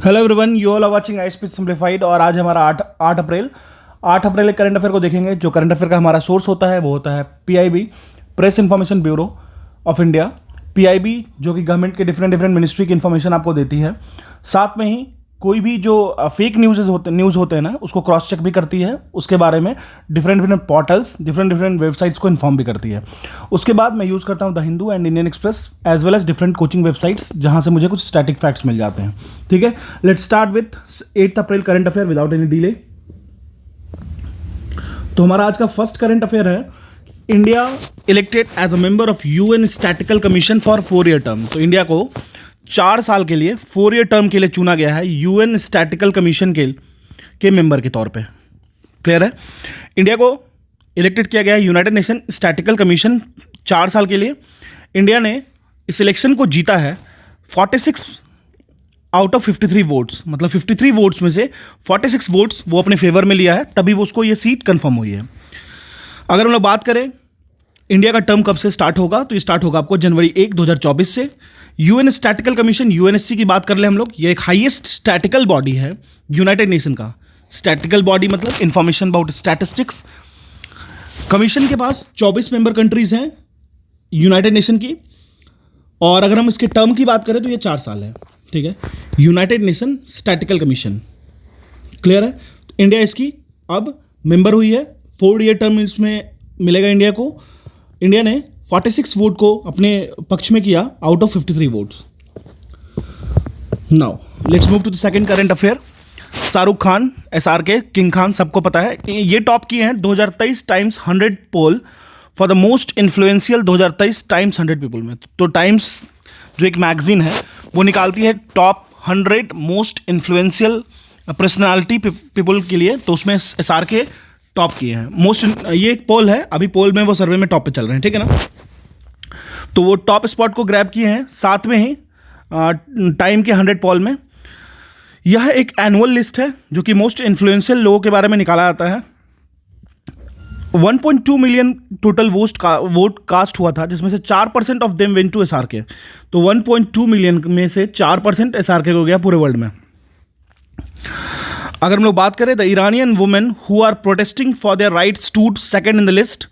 Hello everyone, you all are watching ISP simplified. और आज हमारा 8 अप्रैल एक करंट अफेयर को देखेंगे। जो करंट अफेयर का हमारा सोर्स होता है वो होता है PIB, press information bureau of India. PIB जो कि गवर्नमेंट के डिफरेंट मिनिस्ट्री की इंफॉर्मेशन आपको देती है। साथ में ही कोई भी जो फेक न्यूज़ होते हैं ना, उसको क्रॉस चेक भी करती है। उसके बारे में डिफरेंट पोर्टल्स, डिफरेंट वेबसाइट्स को इन्फॉर्म भी करती है। उसके बाद मैं यूज़ करता हूँ the Hindu and Indian Express as well as different coaching websites, जहाँ से मुझे कुछ स्टैटिक फैक्ट्स मिल जाते हैं। ठीक है, let's start with 8 April current affair without any delay. तो हमारा आज का फर्स्ट करंट अफेयर है, India elected as a member of UN statistical commission for 4 year term. तो इंडिया को 4 साल के लिए 4 ईयर टर्म के लिए चुना गया है यूएन स्टैटिकल कमीशन के मेंबर के तौर पे। क्लियर है? इंडिया को इलेक्टेड किया गया है यूनाइटेड नेशन स्टैटिकल कमीशन 4 साल के लिए। इंडिया ने इस इलेक्शन को जीता है 46 आउट ऑफ 53 वोट्स, मतलब 53 वोट्स में से 46 वोट्स वो अपने फेवर में लिया है, तभी वो उसको ये सीट कंफर्म हुई है। अगर हम लोग बात करें इंडिया का टर्म कब से स्टार्ट होगा, तो ये स्टार्ट होगा आपको जनवरी 1, 2024 से। यूएन स्टैटिकल कमीशन यूएनएससी की बात कर ले हम लोग, ये एक हाईएस्ट स्टैटिकल बॉडी है यूनाइटेड नेशन का। स्टैटिकल बॉडी मतलब इंफॉर्मेशन अबाउट स्टैटिस्टिक्स। कमीशन के पास 24 मेंबर कंट्रीज हैं यूनाइटेड नेशन की, और अगर हम इसके टर्म की बात करें तो ये 4 साल है। ठीक है, United nation statistical commission. Clear है? इंडिया इसकी अब मेंबर हुई है। 4 ईयर टर्म इसमें मिलेगा इंडिया को। इंडिया ने 46 वोट को अपने पक्ष में किया out of 53 votes. Now let's move to the second current affair. Shahrukh Khan, SRK, king Khan, सबको पता है ये टॉप किए हैं 2023 Times 100 poll for the most influential 2023 Times 100 people में। तो टाइम्स जो एक मैगजीन है वो निकालती है top 100 most influential personality people के लिए, तो उसमें एसआरके टॉप किए हैं। ये एक पोल है, अभी पोल में वो सर्वे में टॉप पे चल रहे हैं। ठीक है ना? तो वो टॉप स्पॉट को ग्रैब किए हैं। साथ में ही टाइम के 100 पोल में यह एक एनुअल लिस्ट है जो कि मोस्ट इन्फ्लुएंशियल लोगों के बारे में निकाला जाता है। 1.2 मिलियन टोटल वोट कास्ट हुआ था, जिसमें से 4% of them went to SRK. तो 1.2 मिलियन में से 4% एसआरके को गया पूरे वर्ल्ड में। अगर हम लोग बात करें the Iranian women who are protesting for their rights stood second in the list.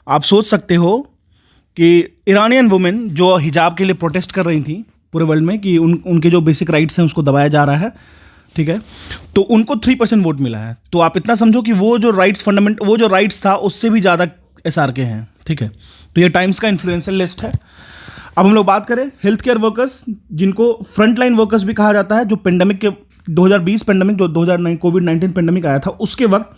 आप सोच सकते हो कि ईरानियन वुमेन जो हिजाब के लिए प्रोटेस्ट कर रही थी पूरे वर्ल्ड में कि उनके जो बेसिक राइट्स हैं उसको दबाया जा रहा है। ठीक है, तो उनको 3% वोट मिला है। तो आप इतना समझो कि वो जो राइट्स था उससे भी ज़्यादा एसआरके हैं। ठीक है, तो ये टाइम्स का इन्फ्लुएंशियल लिस्ट है। अब हम लोग बात करें हेल्थ केयर वर्कर्स, जिनको फ्रंट लाइन वर्कर्स भी कहा जाता है, जो पेंडेमिक के 2020 पेंडेमिक, जो 2009 कोविड-19 पेंडेमिक आया था उसके वक्त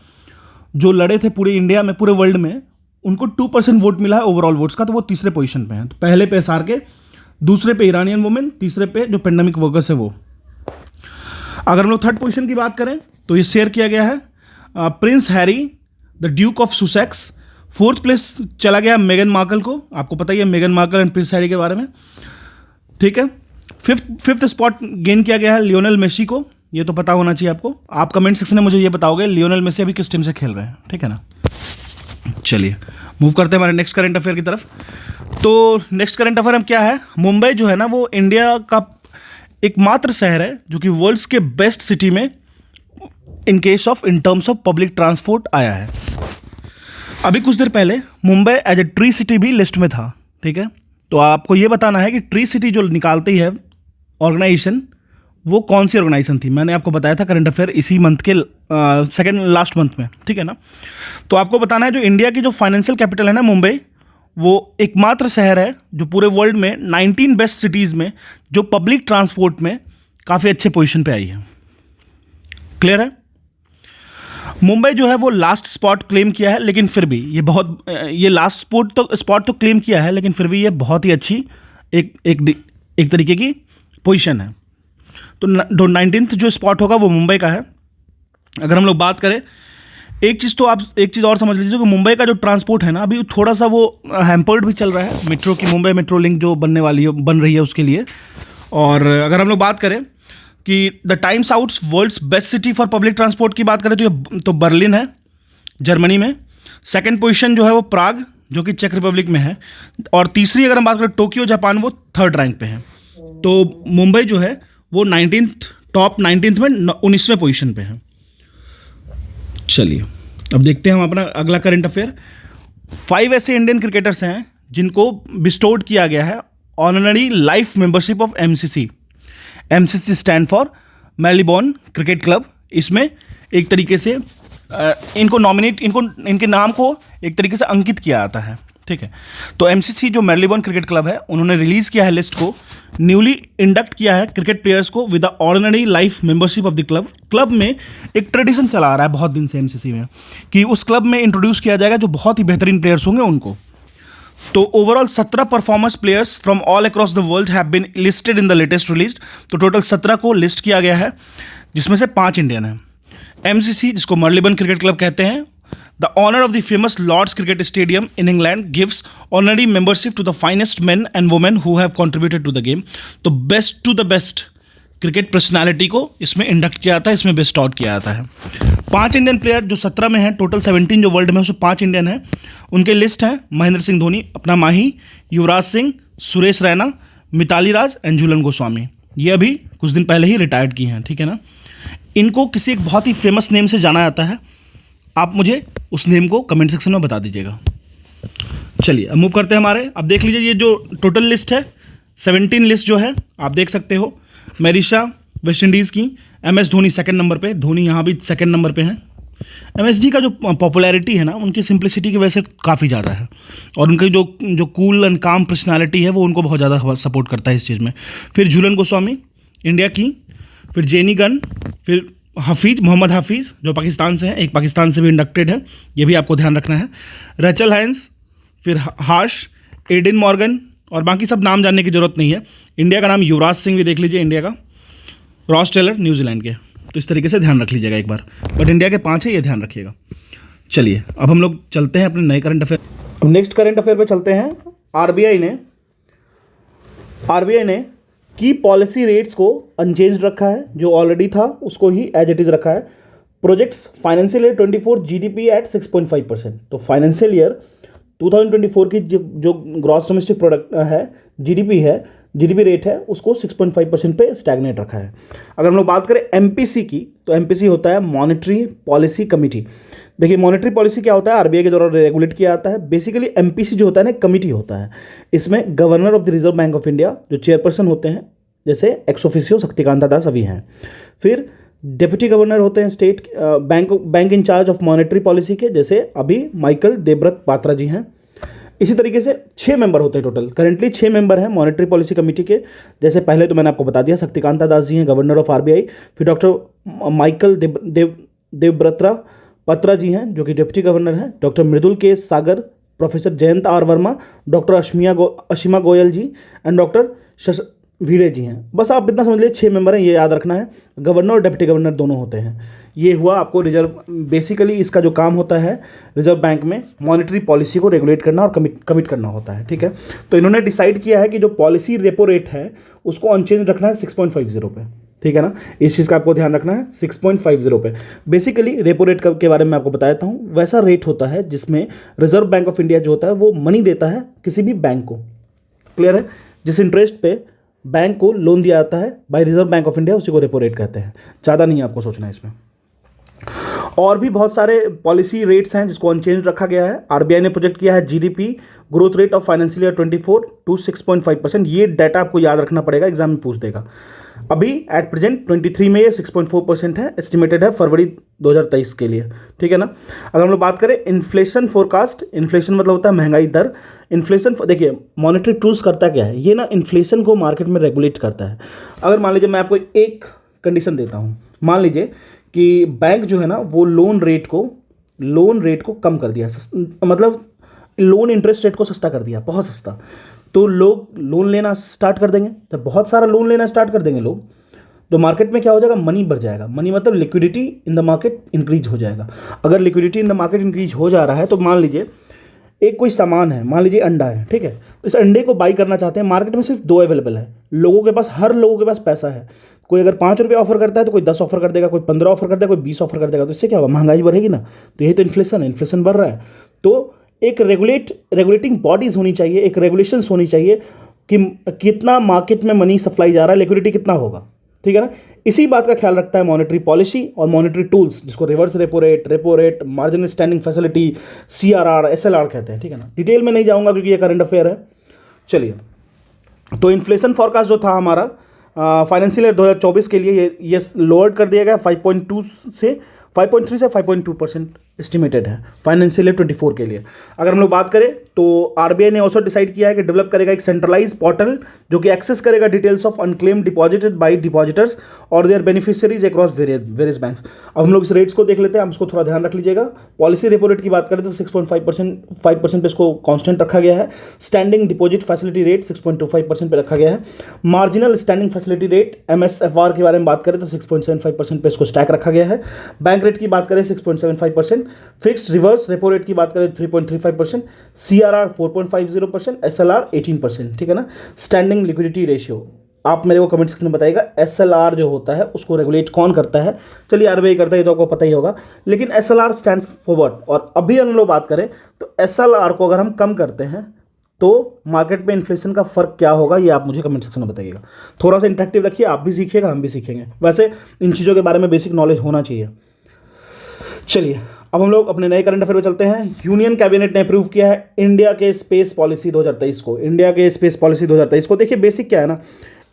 जो लड़े थे पूरे इंडिया में, पूरे वर्ल्ड में, उनको 2% वोट मिला है ओवरऑल वोट्स का। तो वो तीसरे पोजीशन पे हैं। तो पहले पे एसआरके, दूसरे पे ईरानियन वुमेन, तीसरे पे जो पेंडेमिक वर्कर्स है वो। अगर हम लोग थर्ड पोजीशन की बात करें तो ये शेयर किया गया है Prince Harry the Duke of Sussex. 4th place चला गया मेगन मार्कल को। आपको पता ही है मेगन मार्कल एंड प्रिंस हैरी के बारे में। ठीक है, फिफ्थ स्पॉट गेन किया गया है लियोनेल मेसी को। ये तो पता होना चाहिए आपको। आप कमेंट सेक्शन में मुझे ये बताओगे लियोनेल मेसी अभी किस टीम से खेल रहे हैं। ठीक है ना? चलिए मूव करते हैं हमारे नेक्स्ट करंट अफेयर की तरफ। तो नेक्स्ट करंट अफेयर हम क्या है, मुंबई जो है ना वो इंडिया का एकमात्र शहर है जो कि वर्ल्ड्स के बेस्ट सिटी में in terms of public transport आया है। अभी कुछ देर पहले Mumbai as a tree city भी लिस्ट में था। ठीक है, तो आपको ये बताना है कि ट्री सिटी जो निकालती है ऑर्गेनाइजेशन, वो कौन सी ऑर्गेनाइजेशन थी। मैंने आपको बताया था करंट अफेयर इसी मंथ के सेकेंड लास्ट मंथ में। ठीक है ना? तो आपको बताना है जो इंडिया की जो फाइनेंशियल कैपिटल है ना मुंबई, वो एकमात्र शहर है जो पूरे वर्ल्ड में 19 बेस्ट सिटीज़ में जो पब्लिक ट्रांसपोर्ट में काफ़ी अच्छे पोजीशन पे आई है। क्लियर है? मुंबई जो है वो लास्ट स्पॉट क्लेम किया है, लेकिन फिर भी ये लास्ट स्पॉट तो क्लेम किया है, लेकिन फिर भी ये बहुत ही अच्छी एक तरीके की पोजीशन है। तो 19th जो स्पॉट होगा वो मुंबई का है। अगर हम लोग बात करें एक चीज़ और समझ लीजिए कि मुंबई का जो ट्रांसपोर्ट है ना अभी थोड़ा सा वो हैम्पर्ड भी चल रहा है मेट्रो की, मुंबई मेट्रो लिंक जो बन रही है उसके लिए। और अगर हम लोग बात करें कि the Time Out's world's best city for public transport की बात करें तो बर्लिन है जर्मनी में। सेकंड पोजीशन जो है वो प्राग जो कि चेक रिपब्लिक में है। और तीसरी अगर हम बात करें टोक्यो जापान, वो 3rd रैंक पे है। तो मुंबई जो है वो 19th टॉप 19th में 19वें पोजीशन पे है। चलिए अब देखते हैं हम अपना अगला करंट अफेयर। 5 ऐसे इंडियन क्रिकेटर्स हैं जिनको बिस्टोर्ड किया गया है honorary life membership of MCC. MCC stand for Marylebone cricket club. इसमें एक तरीके से इनके नाम को एक तरीके से अंकित किया जाता है, ठीक है। तो एमसीसी जो मेरीलेबोन क्रिकेट क्लब है, उन्होंने रिलीज किया है लिस्ट को, न्यूली इंडक्ट किया है क्रिकेट प्लेयर्स को with the ordinary life membership of the club. Club में एक ट्रेडिशन चला आ रहा है बहुत दिन से एमसीसी में कि उस क्लब में इंट्रोड्यूस किया जाएगा जो बहुत ही बेहतरीन प्लेयर्स होंगे उनको। तो overall 17 performance players from all across the world have been listed in the latest release. तो टोटल 17 को लिस्ट किया गया है, जिसमें से 5 इंडियन हैं। एमसीसी, जिसको मेरीलेबोन क्रिकेट क्लब कहते हैं, the honour of the famous Lord's cricket stadium in England gives honorary membership to the finest men and women who have contributed to the game. तो best to the best cricket personality को इसमें induct किया जाता है, इसमें best out किया जाता है। 5 इंडियन प्लेयर जो 17 में हैं, टोटल 17 जो वर्ल्ड में, उसमें 5 इंडियन हैं। उनके लिस्ट हैं महेंद्र सिंह धोनी, अपना माही, युवराज सिंह, सुरेश रैना, मिताली राज एंड झूलन गोस्वामी। ये अभी कुछ दिन पहले ही रिटायर्ड किए हैं, ठीक है ना। इनको किसी एक बहुत ही फेमस नेम से जाना जाता है। आप मुझे उस नेम को कमेंट सेक्शन में बता दीजिएगा। चलिए अब मूव करते हैं हमारे। अब देख लीजिए ये जो टोटल लिस्ट है, 17 लिस्ट जो है आप देख सकते हो। मेरिशा वेस्ट इंडीज़ की, एमएस धोनी सेकंड नंबर पे, धोनी यहाँ भी सेकंड नंबर पे हैं। एमएसडी का जो पॉपुलैरिटी है ना, उनकी सिंप्लिसिटी की वजह से काफ़ी ज़्यादा है, और उनकी जो कूल एंड काम पर्सनालिटी है वो उनको बहुत ज़्यादा सपोर्ट करता है इस चीज़ में। फिर झूलन गोस्वामी इंडिया की, फिर जेनी गन, फिर हफीज़, मोहम्मद हफीज़ जो पाकिस्तान से हैं, एक पाकिस्तान से भी इंडक्टेड है, ये भी आपको ध्यान रखना है। रैचल हाइंस, फिर हार्श, एडन मॉर्गन, और बाकी सब नाम जानने की ज़रूरत नहीं है। इंडिया का नाम युवराज सिंह भी देख लीजिए, इंडिया का। रॉस टेलर न्यूजीलैंड के। तो इस तरीके से ध्यान रख लीजिएगा एक बार, बट इंडिया के 5 है, ये ध्यान रखिएगा। चलिए अब हम लोग चलते हैं अपने नए करंट अफेयर। अब नेक्स्ट करंट अफेयर पे चलते हैं। आरबीआई ने की पॉलिसी रेट्स को अनचेंज रखा है, जो ऑलरेडी था उसको ही एज इट इज़ रखा है। Projects financial year 24 GDP at 6.5%। तो फाइनेंशियल ईयर 2024 की जो ग्रॉस डोमेस्टिक प्रोडक्ट है, जीडीपी रेट है, उसको 6.5% पे स्टैग्नेट रखा है। अगर हम लोग बात करें एमपीसी की, तो एमपीसी होता है मॉनेटरी पॉलिसी कमिटी। देखिए मॉनेटरी पॉलिसी क्या होता है, आरबीआई के द्वारा रेगुलेट किया जाता है। बेसिकली एमपीसी जो होता है ना, कमिटी होता है। इसमें governor of the reserve Bank of India जो चेयरपर्सन होते हैं, जैसे एक्स ऑफिसियो शक्तिकांता दास अभी हैं। फिर डिप्टी गवर्नर होते हैं state bank in charge of monetary policy के, जैसे अभी माइकल देवव्रत पात्रा जी हैं। इसी तरीके से 6 मेंबर होते हैं टोटल। करेंटली 6 मेंबर हैं मॉनेटरी पॉलिसी कमेटी के। जैसे पहले तो मैंने आपको बता दिया, शक्तिकांता दास जी हैं गवर्नर ऑफ आरबीआई। फिर डॉक्टर माइकल देवव्रत पात्रा जी हैं जो कि डिप्टी गवर्नर हैं। Doctor Mridul K Saggar, professor Jayant R Varma, doctor Ashima Goyal ji and doctor Bhide ji हैं। बस आप इतना समझ लीजिए 6 मेंबर हैं, ये याद रखना है। गवर्नर और डिप्टी गवर्नर दोनों होते हैं। ये हुआ आपको रिजर्व, बेसिकली इसका जो काम होता है रिजर्व बैंक में मॉनेटरी पॉलिसी को रेगुलेट करना और कमिट करना होता है, ठीक है। तो इन्होंने डिसाइड किया है कि जो पॉलिसी रेपो रेट है उसको अनचेंज रखना है 6.50 पे, ठीक है ना। इस चीज़ का आपको ध्यान रखना है 6.50 पे। बेसिकली रेपो रेट के बारे में आपको बताया हूँ, वैसा रेट होता है जिसमें रिजर्व बैंक ऑफ इंडिया जो होता है वो मनी देता है किसी भी बैंक को, क्लियर है। जिस इंटरेस्ट पे बैंक को लोन दिया जाता है by Reserve Bank of India, उसी को रेपो रेट कहते हैं। ज़्यादा नहीं आपको सोचना है इसमें। और भी बहुत सारे पॉलिसी रेट्स हैं जिसको अनचेंज रखा गया है। आरबीआई ने प्रोजेक्ट किया है GDP growth rate of financial year 24 to 6.5%। ये डाटा आपको याद रखना पड़ेगा, एग्जाम में पूछ देगा। अभी एट प्रेजेंट 23 में ये 6.4% है, एस्टिमेटेड है फरवरी 2023 के लिए, ठीक है ना। अगर हम लोग बात करें इन्फ्लेशन फोरकास्ट, इन्फ्लेशन मतलब होता है महंगाई दर। इन्फ्लेशन, देखिए मॉनेटरी टूल्स करता क्या है, ये ना इन्फ्लेशन को मार्केट में रेगुलेट करता है। अगर मान लीजिए मैं आपको एक कंडीशन देता हूँ, मान लीजिए कि बैंक जो है ना वो लोन रेट को कम कर दिया, मतलब लोन इंटरेस्ट रेट को सस्ता कर दिया, बहुत सस्ता। तो लोग लोन लेना स्टार्ट कर देंगे। जब बहुत सारा लोन लेना स्टार्ट कर देंगे लोग, तो मार्केट में क्या हो जाएगा, मनी बढ़ जाएगा। मनी मतलब liquidity in the market increase हो जाएगा। अगर liquidity in the market increase हो जा रहा है, तो मान लीजिए एक कोई सामान है, मान लीजिए अंडा है, ठीक है। तो इस अंडे को बाई करना चाहते हैं, मार्केट में सिर्फ 2 अवेलेबल है लोगों के पास, हर लोगों के पास पैसा है। कोई अगर 5 रुपये ऑफर करता है तो कोई 10 ऑफर कर देगा, कोई 15 ऑफर कर देगा, कोई 20 ऑफर कर देगा। तो इससे क्या होगा, महंगाई बढ़ेगी ना। तो यही तो इन्फ्लेशन है, इन्फ्लेशन बढ़ रहा है। तो एक रेगुलेटिंग बॉडीज होनी चाहिए, एक रेगुलेशंस होनी चाहिए कि कितना मार्केट में मनी सप्लाई जा रहा है, लिक्विडिटी कितना होगा, ठीक है ना। इसी बात का ख्याल रखता है मॉनेटरी पॉलिसी और मॉनेटरी टूल्स, जिसको reverse repo rate, marginal standing facility, CRR, SLR कहते हैं, ठीक है ना। डिटेल में नहीं जाऊंगा क्योंकि ये करंट अफेयर है। चलिए, तो इन्फ्लेशन फॉरकास्ट जो था हमारा फाइनेंशियल ईयर 2024 के लिए ये लोअर कर दिया गया 5.2 से 5.3 से 5.2% एस्टिमेटेड है फाइनेंशियल ईयर 24 के लिए। अगर हम लोग बात करें तो RBI ने ऑल्सो डिसाइड किया है कि डेवलप करेगा एक सेंट्रलाइज पोर्टल जो कि एक्सेस करेगा details of unclaim deposited by depositors और their beneficiaries across various banks. अब हम लोग इस रेट्स को देख लेते हैं, हम इसको थोड़ा ध्यान रख लीजिएगा। पॉलिसी रेपो रेट की बात करें तो 6.5% पे इसको कांस्टेंट रखा गया है। स्टैंडिंग डिपॉजिट फैसिलिटी रेट 6.25% पे रखा गया है। Marginal standing facility rate MSFR के बारे में बात करें तो 6.75% पे इसको स्टैक रखा गया है। बैंक रेट की बात करें 6.75%, फिक्स्ड रिवर्स रेपो रेट की बात करें 3.35%, CRR 4.50%, SLR 18%, ठीक है ना। स्टैंडिंग लिक्विडिटी रेशियो, आप मेरे को कमेंट सेक्शन में बताइएगा SLR जो होता है उसको रेगुलेट कौन करता है। चलिए RBI करता है, ये तो आपको पता ही होगा, लेकिन SLR स्टैंड्स फॉर व्हाट। और अभी हम लोग बात करें तो SLR को अगर हम कम करते हैं तो मार्केट में इन्फ्लेशन का फर्क क्या होगा, ये आप मुझे कमेंट सेक्शन में बताइएगा। थोड़ा सा इंटरेक्टिव रखिए, आप भी सीखिएगा, हम भी सीखेंगे। वैसे इन चीज़ों के बारे में बेसिक नॉलेज होना चाहिए। चलिए, अब हम लोग अपने नए करंट अफेयर में चलते हैं। यूनियन कैबिनेट ने अप्रूव किया है इंडिया के स्पेस पॉलिसी 2023 को। इंडिया के स्पेस पॉलिसी 2023 को देखिए, बेसिक क्या है ना,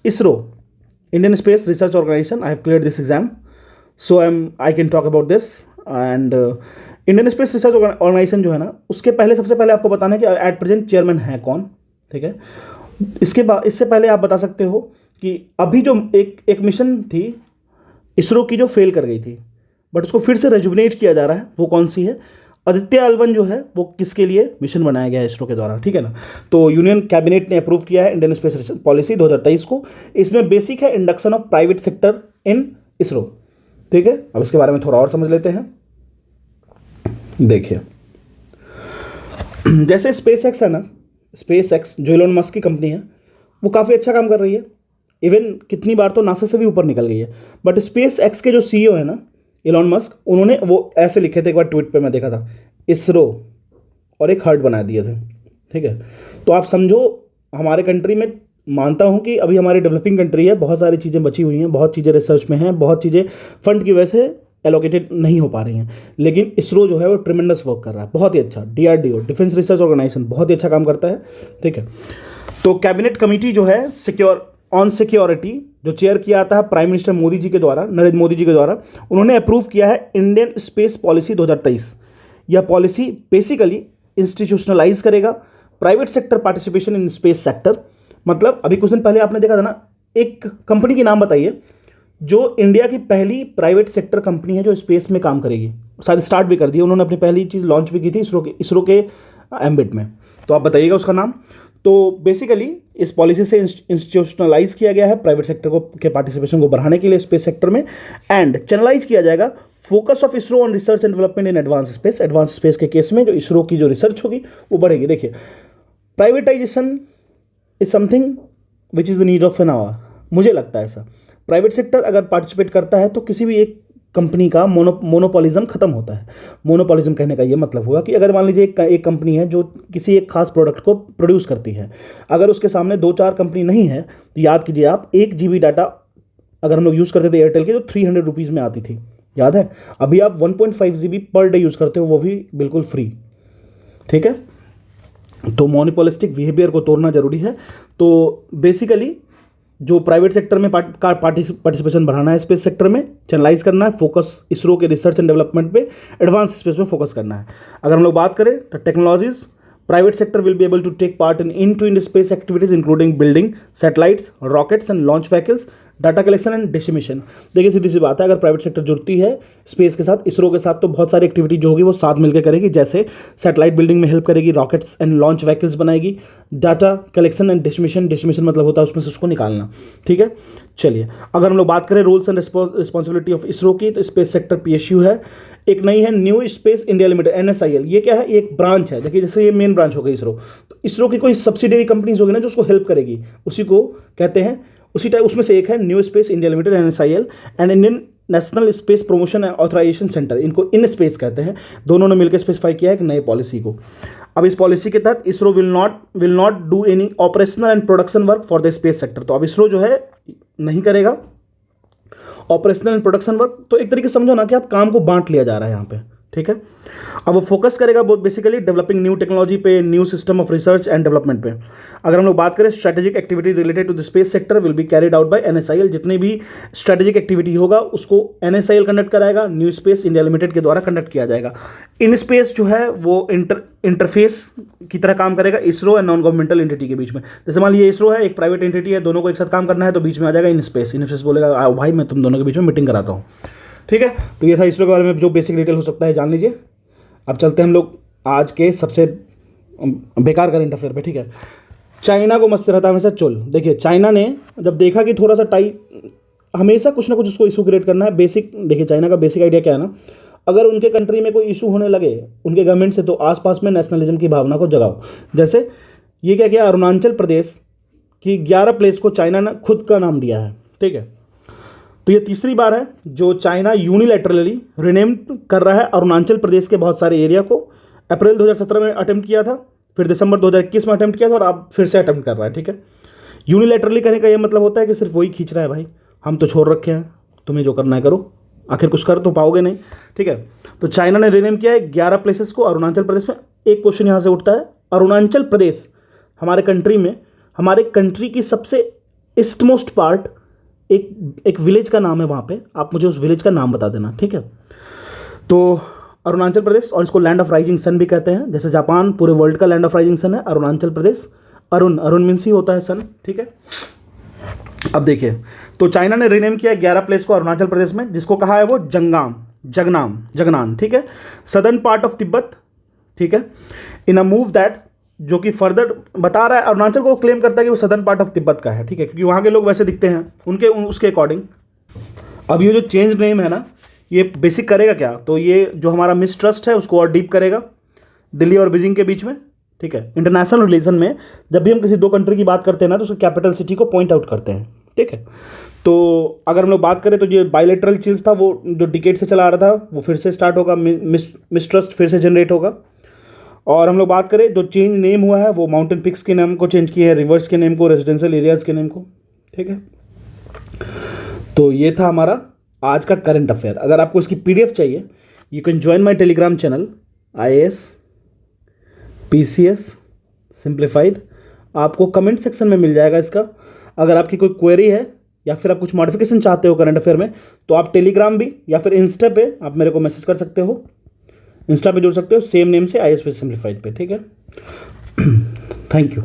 ISRO, Indian Space Research Organisation, I have cleared this exam so I can talk about this. And Indian Space Research Organisation जो है ना, उसके पहले सबसे पहले आपको बताना है कि एट प्रेजेंट चेयरमैन है कौन, ठीक है। इससे पहले आप बता सकते हो कि अभी जो एक मिशन थी इसरो की जो फेल कर गई थी, बट उसको फिर से रेजुविनेट किया जा रहा है, वो कौन सी है? आदित्य L1 जो है वो किसके लिए मिशन बनाया गया है इसरो के द्वारा, ठीक है ना। तो यूनियन कैबिनेट ने अप्रूव किया है इंडियन स्पेस पॉलिसी 2023 को। इसमें बेसिक है induction of private sector in ISRO, ठीक है। अब इसके बारे में थोड़ा और समझ लेते हैं। देखिए, जैसे SpaceX है ना, SpaceX जो इलोन मस्क की कंपनी है, वो काफ़ी अच्छा काम कर रही है। इवन कितनी बार तो नासा से भी ऊपर निकल गई है। बट SpaceX के जो CEO है ना इलॉन मस्क, उन्होंने वो ऐसे लिखे थे, एक बार ट्वीट पे मैं देखा था, इसरो और एक हार्ट बना दिए थे, ठीक है। तो आप समझो हमारे कंट्री में, मानता हूँ कि अभी हमारी डेवलपिंग कंट्री है, बहुत सारी चीज़ें बची हुई हैं, बहुत चीज़ें रिसर्च में हैं, बहुत चीज़ें फंड की वजह से एलोकेटेड नहीं हो पा रही हैं, लेकिन इसरो जो है वो ट्रिमेंडस वर्क कर रहा है, बहुत ही अच्छा। DRDO, डिफेंस रिसर्च ऑर्गेनाइजेशन, बहुत ही अच्छा काम करता है, ठीक है। तो कैबिनेट कमेटी जो है ऑन सिक्योरिटी, जो चेयर किया आता है प्राइम मिनिस्टर मोदी जी के द्वारा, नरेंद्र मोदी जी के द्वारा, उन्होंने अप्रूव किया है इंडियन स्पेस पॉलिसी 2023। यह पॉलिसी बेसिकली इंस्टीट्यूशनलाइज करेगा private sector participation in space sector. मतलब अभी कुछ दिन पहले आपने देखा था ना, एक कंपनी के नाम बताइए जो इंडिया की पहली प्राइवेट सेक्टर कंपनी है जो स्पेस में काम करेगी। शायद स्टार्ट भी कर दी उन्होंने, अपनी पहली चीज़ लॉन्च भी की थी इसरो के एम्बिट में। तो आप बताइएगा उसका नाम। तो बेसिकली इस पॉलिसी से इंस्टीट्यूशनलाइज किया गया है प्राइवेट सेक्टर को के पार्टिसिपेशन को बढ़ाने के लिए स्पेस सेक्टर में, एंड चैनलाइज किया जाएगा focus of ISRO on research and development in advance space. Advance space के केस में जो इसरो की जो रिसर्च होगी वो बढ़ेगी। देखिए, privatisation is something which is the need of an hour, मुझे लगता है ऐसा। प्राइवेट सेक्टर अगर पार्टिसिपेट करता है तो किसी भी एक कंपनी का मोनोपॉलिज्म खत्म होता है। मोनोपॉलिज्म कहने का ये मतलब हुआ कि अगर मान लीजिए एक कंपनी है जो किसी एक खास प्रोडक्ट को प्रोड्यूस करती है, अगर उसके सामने 2-4 कंपनी नहीं है, तो याद कीजिए आप, 1 GB डाटा अगर हम लोग यूज़ करते थे एयरटेल की तो 300 रुपीज़ में आती थी, याद है। अभी आप 1.5 GB पर डे यूज़ करते हो, वो भी बिल्कुल फ्री, ठीक है। तो मोनोपोलिस्टिक बिहेवियर को तोड़ना जरूरी है। तो बेसिकली जो प्राइवेट सेक्टर में पार्टिसिपेशन बढ़ाना है स्पेस सेक्टर में, चैनलाइज करना है, फोकस इसरो के रिसर्च एंड डेवलपमेंट पे, एडवांस स्पेस में फोकस करना है। अगर हम लोग बात करें तो technologies, private sector will be able to take part in to space activities including building satellites, rockets and launch vehicles, data collection and dissemination. देखिए, सीधी सी बात है, अगर प्राइवेट सेक्टर जुड़ती है स्पेस के साथ, इसरो के साथ, तो बहुत सारी एक्टिविटी जो होगी वो साथ मिलकर करेगी। जैसे सैटेलाइट बिल्डिंग में हेल्प करेगी, रॉकेट्स एंड लॉन्च व्हीकल्स बनाएगी, डाटा कलेक्शन एंड डिसमिशन मतलब होता है उसमें से उसको निकालना, ठीक है। चलिए, अगर हम लोग बात करें rules and responsibility of ISRO की, तो स्पेस सेक्टर PSU है, एक नई है New Space India Limited NSIL। ये क्या है? एक ब्रांच है। देखिए, जैसे ये मेन ब्रांच हो गई इसरो, तो इसरो की कोई सब्सिडरी कंपनीज होगी ना जो उसको हेल्प करेगी, उसी को कहते हैं, उसी टाइप उसमें से एक है New Space India Limited NSIL and Indian National Space Promotion and Authorisation Centre, इनको इन स्पेस कहते हैं। दोनों ने मिलकर स्पेसिफाई किया है एक नई पॉलिसी को। अब इस पॉलिसी के तहत ISRO will not do any operational and production work for the space sector. तो अब इसरो जो है नहीं करेगा ऑपरेशनल एंड प्रोडक्शन वर्क, तो एक तरीके से समझो ना कि आप काम को बांट लिया जा रहा है यहाँ पे, ठीक है। अब वो फोकस करेगा बहुत बेसिकली डेवलपिंग न्यू टेक्नोलॉजी पे, new system of research and development पे। अगर हम लोग बात करें strategic activity related to the space sector will be carried out by NSIL, जितनी भी स्ट्रेटेजिक एक्टिविटी होगा उसको NSIL कंडक्ट कराएगा, न्यू स्पेस इंडिया लिमिटेड के द्वारा कंडक्ट किया जाएगा। इन स्पेस जो है वो इंटरफेस की तरह काम करेगा ISRO and non governmental entity के बीच में। जैसे मान लीजिए इसरो है, एक प्राइवेट एंटिटी है, दोनों को एक साथ काम करना है, तो बीच में आ जाएगा इन स्पेस बोलेगा आओ भाई मैं तुम दोनों के बीच में मीटिंग कराता हूँ, ठीक है। तो ये था इसरो के बारे में जो बेसिक डिटेल हो सकता है जान लीजिए। अब चलते हैं हम लोग आज के सबसे बेकार करंट अफेयर पे, ठीक है। चाइना को मस्त रहता है हमेशा चुल। देखिए चाइना ने जब देखा कि थोड़ा सा हमेशा कुछ ना कुछ उसको इशू क्रिएट करना है। बेसिक देखिए चाइना का बेसिक आइडिया क्या है ना, अगर उनके कंट्री में कोई इशू होने लगे उनके गवर्नमेंट से, तो आसपास में नेशनलिज्म की भावना को जगाओ। जैसे ये क्या किया, अरुणाचल प्रदेश की 11 प्लेस को चाइना ने खुद का नाम दिया है, ठीक है। तो ये तीसरी बार है जो चाइना यूनिलैटरली रिनेम कर रहा है अरुणाचल प्रदेश के बहुत सारे एरिया को। अप्रैल 2017 में अटेम्प्ट किया था, फिर दिसंबर 2021 में अटेम्प्ट किया था और अब फिर से अटेम्प्ट कर रहा है, ठीक है। यूनिलैटरली कहने का ये मतलब होता है कि सिर्फ वही खींच रहा है, भाई हम तो छोड़ रखे हैं, तुम्हें जो करना है करो, आखिर कुछ कर तो पाओगे नहीं, ठीक है। तो चाइना ने रिनेम किया है 11 प्लेसेस को अरुणाचल प्रदेश में। एक क्वेश्चन यहाँ से उठता है, अरुणाचल प्रदेश हमारे कंट्री में, हमारे कंट्री की सबसे ईस्ट मोस्ट पार्ट एक विलेज का नाम है, वहाँ पे आप मुझे उस विलेज का नाम बता देना, ठीक है। तो अरुणाचल प्रदेश, और इसको लैंड ऑफ राइजिंग सन भी कहते हैं। जैसे जापान पूरे वर्ल्ड का लैंड ऑफ राइजिंग सन है, अरुणाचल प्रदेश अरुण मीन्स ही होता है सन, ठीक है। अब देखिए तो चाइना ने रिनेम किया 11 प्लेस को अरुणाचल प्रदेश में, जिसको कहा है वो जगनान, ठीक है, सदर्न पार्ट ऑफ तिब्बत, ठीक है। इन अ मूव दैट, जो कि फर्दर बता रहा है, अरुणाचल को क्लेम करता है कि वो सदर्न पार्ट ऑफ तिब्बत का है, ठीक है, क्योंकि वहाँ के लोग वैसे दिखते हैं उसके अकॉर्डिंग। अब ये जो चेंज नेम है ना, ये बेसिक करेगा क्या, तो ये जो हमारा मिसट्रस्ट है उसको और डीप करेगा दिल्ली और बीजिंग के बीच में, ठीक है। इंटरनेशनल रिलेशन में जब भी हम किसी दो कंट्री की बात करते हैं ना, तो उसकी कैपिटल सिटी को पॉइंट आउट करते हैं, ठीक है। तो अगर हम लोग बात करें तो ये बायलैटरल चीज़ था वो जो डिकेड से चला आ रहा था, वो फिर से स्टार्ट होगा, मिसट्रस्ट फिर से जनरेट होगा। और हम लोग बात करें जो चेंज नेम हुआ है वो माउंटेन पिक्स के नाम को चेंज किया है, रिवर्स के नेम को, रेजिडेंशियल एरियाज़ के नेम को, ठीक है। तो ये था हमारा आज का करंट अफेयर। अगर आपको इसकी PDF चाहिए, you can join my Telegram channel IAS PCS simplified, आपको कमेंट सेक्शन में मिल जाएगा इसका। अगर आपकी कोई क्वेरी है या फिर आप कुछ मॉडिफिकेशन चाहते हो करंट अफेयर में, तो आप टेलीग्राम भी या फिर इंस्टा पे आप मेरे को मैसेज कर सकते हो, इंस्टा पे जुड़ सकते हो सेम नेम से IAS सिंप्लीफाइड पे, ठीक है। Thank you.